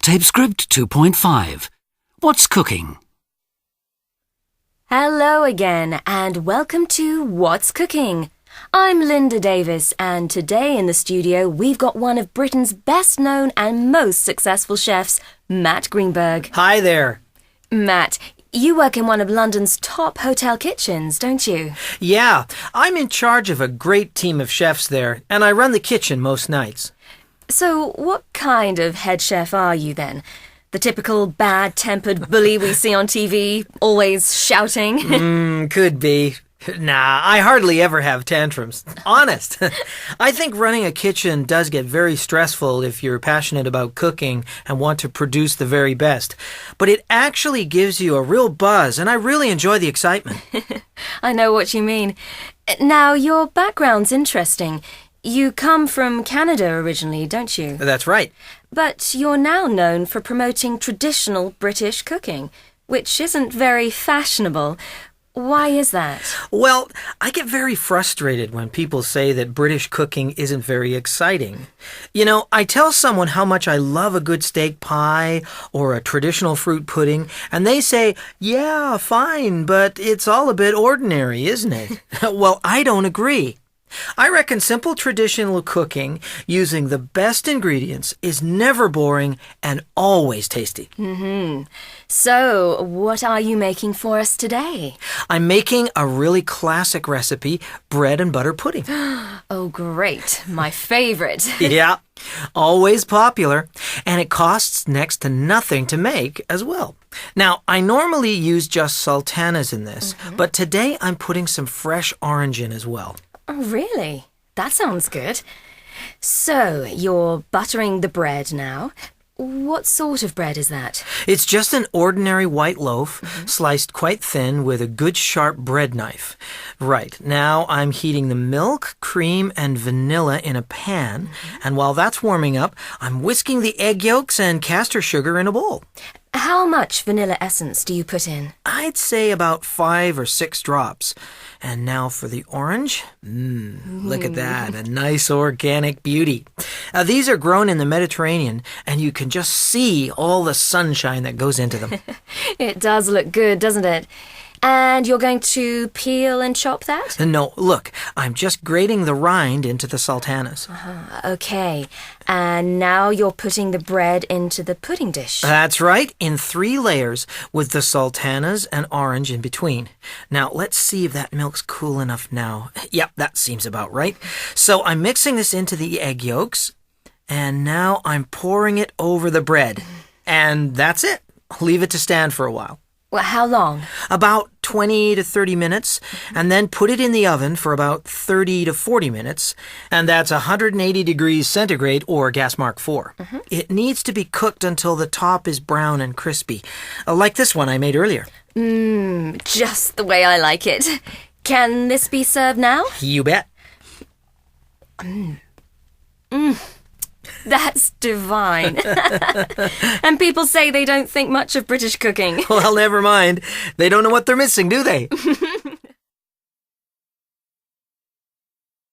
Tape script 2.5. What's cooking? Hello again and welcome to What's Cooking? I'm Linda Davis and today in the studio we've got one of Britain's best known and most successful chefs, Matt Greenberg. Hi there. Matt, you work in one of London's top hotel kitchens, don't you? Yeah, I'm in charge of a great team of chefs there, and I run the kitchen most nights. So what kind of head chef are you then? The typical bad-tempered bully we see on TV, always shouting? Could be. Nah, I hardly ever have tantrums. Honest. I think running a kitchen does get very stressful if you're passionate about cooking and want to produce the very best. But it actually gives you a real buzz, and I really enjoy the excitement. I know what you mean. Now, your background's interesting. You come from Canada originally, don't you? That's right. But you're now known for promoting traditional British cooking, which isn't very fashionable. Why is that? Well, I get very frustrated when people say that British cooking isn't very exciting. You know, I tell someone how much I love a good steak pie or a traditional fruit pudding, and they say, yeah, fine, but it's all a bit ordinary, isn't it? Well, I don't agree. I reckon simple traditional cooking using the best ingredients is never boring and always tasty. So, what are you making for us today? I'm making a really classic recipe, bread and butter pudding. Oh, great. My favorite. Yeah, always popular, and it costs next to nothing to make as well. Now, I normally use just sultanas in this, but today I'm putting some fresh orange in as well. Oh, really? That sounds good. So, you're buttering the bread now. What sort of bread is that? It's just an ordinary white loaf, sliced quite thin with a good sharp bread knife. Right, now I'm heating the milk, cream, and vanilla in a pan, and while that's warming up, I'm whisking the egg yolks and castor sugar in a bowl. How much vanilla essence do you put in? I'd say about 5 or 6 drops. And now for the orange. Look at that, a nice organic beauty. These are grown in the Mediterranean, and you can just see all the sunshine that goes into them. It does look good, doesn't it? And you're going to peel and chop that? No, look, I'm just grating the rind into the sultanas. Okay, and now you're putting the bread into the pudding dish. That's right, in 3 layers with the sultanas and orange in between. Now, let's see if that milk's cool enough now. Yep, that seems about right. So I'm mixing this into the egg yolks, and now I'm pouring it over the bread. And that's it. Leave it to stand for a while. Well, how long? About 20 to 30 minutes, and then put it in the oven for about 30 to 40 minutes, and that's 180 degrees centigrade or gas mark 4. It needs to be cooked until the top is brown and crispy, like this one I made earlier. Just the way I like it. Can this be served now? You bet. That's divine. And people say they don't think much of British cooking. Well, never mind. They don't know what they're missing, do they?